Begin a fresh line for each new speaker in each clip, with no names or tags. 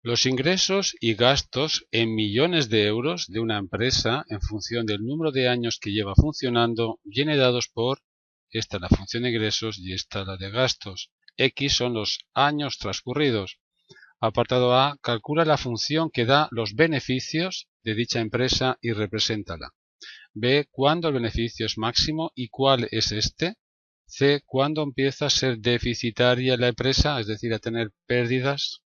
Los ingresos y gastos en millones de euros de una empresa en función del número de años que lleva funcionando viene dados por, esta es la función de ingresos y esta la de gastos. X son los años transcurridos. Apartado A, calcula la función que da los beneficios de dicha empresa y represéntala. B, cuándo el beneficio es máximo y cuál es este. C, cuándo empieza a ser deficitaria la empresa, es decir, a tener pérdidas.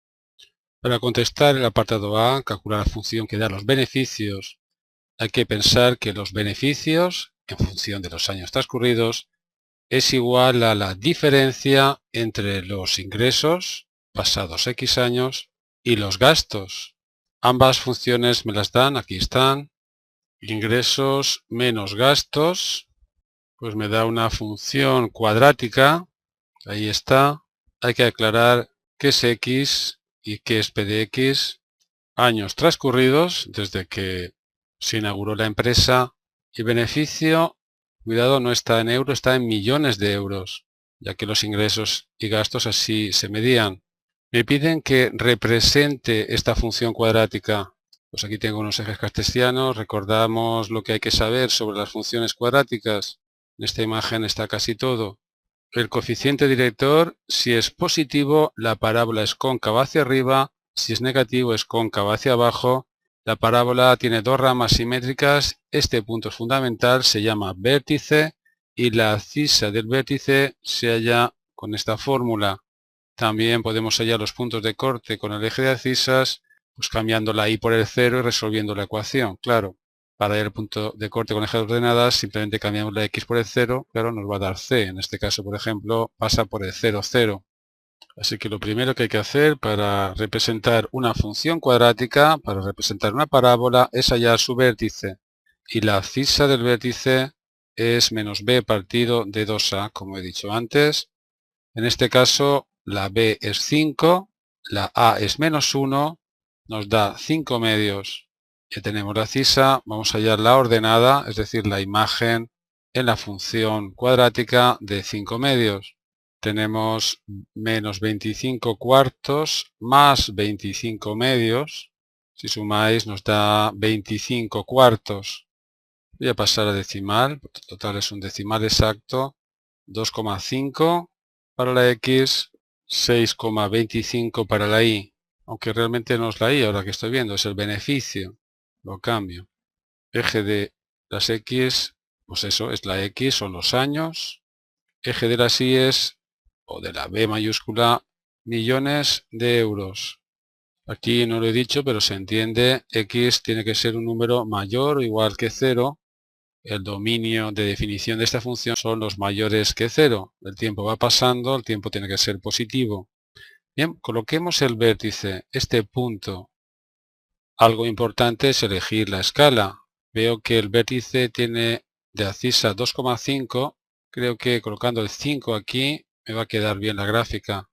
Para contestar el apartado A, calcular la función que da los beneficios, hay que pensar que los beneficios, en función de los años transcurridos, es igual a la diferencia entre los ingresos, pasados X años, y los gastos. Ambas funciones me las dan, aquí están. Ingresos menos gastos, pues me da una función cuadrática, ahí está. Hay que aclarar qué es X y qué es P de X, años transcurridos desde que se inauguró la empresa, y beneficio, cuidado, no está en euros, está en millones de euros, ya que los ingresos y gastos así se medían. Me piden que represente esta función cuadrática. Pues aquí tengo unos ejes cartesianos, recordamos lo que hay que saber sobre las funciones cuadráticas. En esta imagen está casi todo. El coeficiente director, si es positivo, la parábola es cóncava hacia arriba, si es negativo es cóncava hacia abajo. La parábola tiene dos ramas simétricas, este punto es fundamental, se llama vértice y la abscisa del vértice se halla con esta fórmula. También podemos hallar los puntos de corte con el eje de abscisas, pues cambiando la y por el 0 y resolviendo la ecuación, claro. Para hallar el punto de corte con eje de ordenadas, simplemente cambiamos la x por el 0, claro, nos va a dar c. En este caso, por ejemplo, pasa por el 0, 0. Así que lo primero que hay que hacer para representar una función cuadrática, para representar una parábola, es hallar su vértice. Y la abscisa del vértice es menos b partido de 2a, como he dicho antes. En este caso, la b es 5, la a es menos 1, nos da 5 medios. Ya tenemos la abscisa, vamos a hallar la ordenada, es decir, la imagen en la función cuadrática de 5 medios. Tenemos menos 25 cuartos más 25 medios. Si sumáis nos da 25 cuartos. Voy a pasar a decimal, total es un decimal exacto. 2,5 para la X, 6,25 para la Y. Aunque realmente no es la Y, ahora que estoy viendo, es el beneficio. Lo cambio. Eje de las X, pues eso, es la X, son los años. Eje de las Y es, o de la B mayúscula, millones de euros. Aquí no lo he dicho, pero se entiende, X tiene que ser un número mayor o igual que 0. El dominio de definición de esta función son los mayores que 0. El tiempo va pasando, el tiempo tiene que ser positivo. Bien, coloquemos el vértice, este punto. Algo importante es elegir la escala. Veo que el vértice tiene de abscisa 2,5. Creo que colocando el 5 aquí me va a quedar bien la gráfica.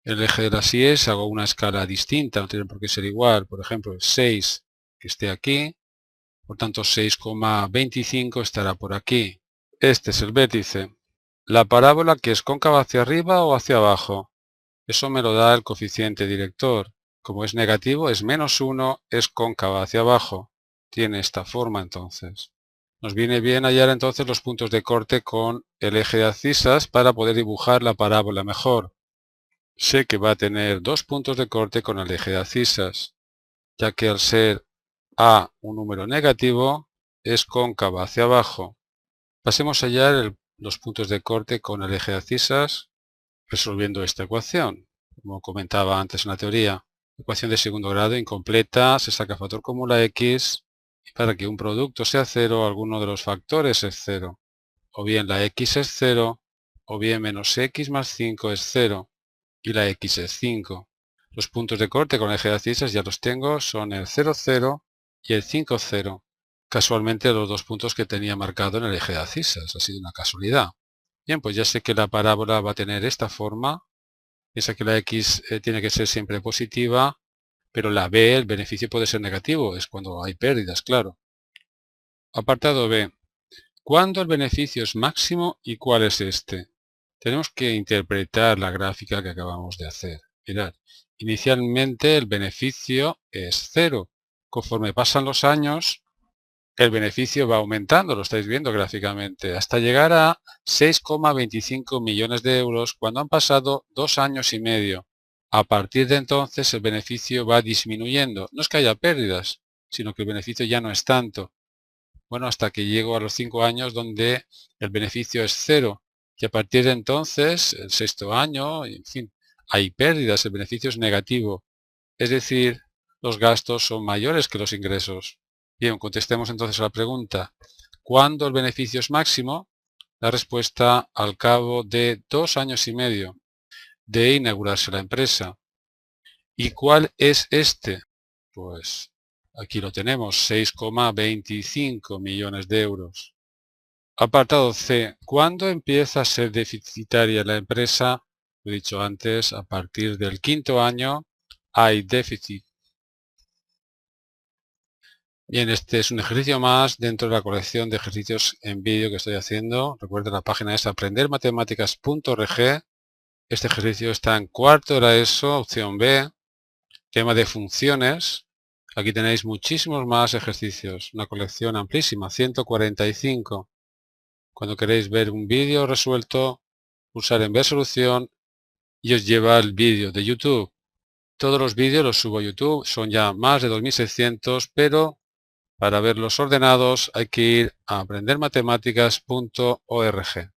El eje de las Y hago una escala distinta, no tiene por qué ser igual. Por ejemplo, el 6 que esté aquí. Por tanto, 6,25 estará por aquí. Este es el vértice. La parábola que es cóncava hacia arriba o hacia abajo. Eso me lo da el coeficiente director. Como es negativo, es menos 1, es cóncava hacia abajo. Tiene esta forma entonces. Nos viene bien hallar entonces los puntos de corte con el eje de abscisas para poder dibujar la parábola mejor. Sé que va a tener dos puntos de corte con el eje de abscisas, ya que al ser A un número negativo, es cóncava hacia abajo. Pasemos a hallar los puntos de corte con el eje de abscisas resolviendo esta ecuación. Como comentaba antes en la teoría, ecuación de segundo grado incompleta, se saca factor común la X, y para que un producto sea 0, alguno de los factores es 0. O bien la X es 0, o bien menos X más 5 es 0, y la X es 5. Los puntos de corte con el eje de abscisas ya los tengo, son el 0, 0 y el 5, 0. Casualmente los dos puntos que tenía marcado en el eje de abscisas, ha sido una casualidad. Bien, pues ya sé que la parábola va a tener esta forma. Piensa que la X tiene que ser siempre positiva, pero la B, el beneficio puede ser negativo, es cuando hay pérdidas, claro. Apartado B. ¿Cuándo el beneficio es máximo y cuál es este? Tenemos que interpretar la gráfica que acabamos de hacer. Mirad, Inicialmente el beneficio es 0. Conforme pasan los años, el beneficio va aumentando, lo estáis viendo gráficamente, hasta llegar a 6,25 millones de euros cuando han pasado 2 años y medio. A partir de entonces el beneficio va disminuyendo. No es que haya pérdidas, sino que el beneficio ya no es tanto. Bueno, hasta que llego a los 5 años donde el beneficio es 0. Y a partir de entonces, el 6.º año, en fin, hay pérdidas, el beneficio es negativo. Es decir, los gastos son mayores que los ingresos. Bien, contestemos entonces a la pregunta. ¿Cuándo el beneficio es máximo? La respuesta al cabo de 2 años y medio de inaugurarse la empresa. ¿Y cuál es este? Pues aquí lo tenemos, 6,25 millones de euros. Apartado C. ¿Cuándo empieza a ser deficitaria la empresa? Lo he dicho antes, a partir del 5.º año hay déficit. Bien, este es un ejercicio más dentro de la colección de ejercicios en vídeo que estoy haciendo. Recuerda, la página es aprendermatematicaas.org. Este ejercicio está en 4.º de la ESO, opción B. Tema de funciones. Aquí tenéis muchísimos más ejercicios. Una colección amplísima, 145. Cuando queréis ver un vídeo resuelto, pulsar en ver solución y os lleva al vídeo de YouTube. Todos los vídeos los subo a YouTube, son ya más de 2.600, pero para verlos ordenados hay que ir a aprendermatematicaas.org.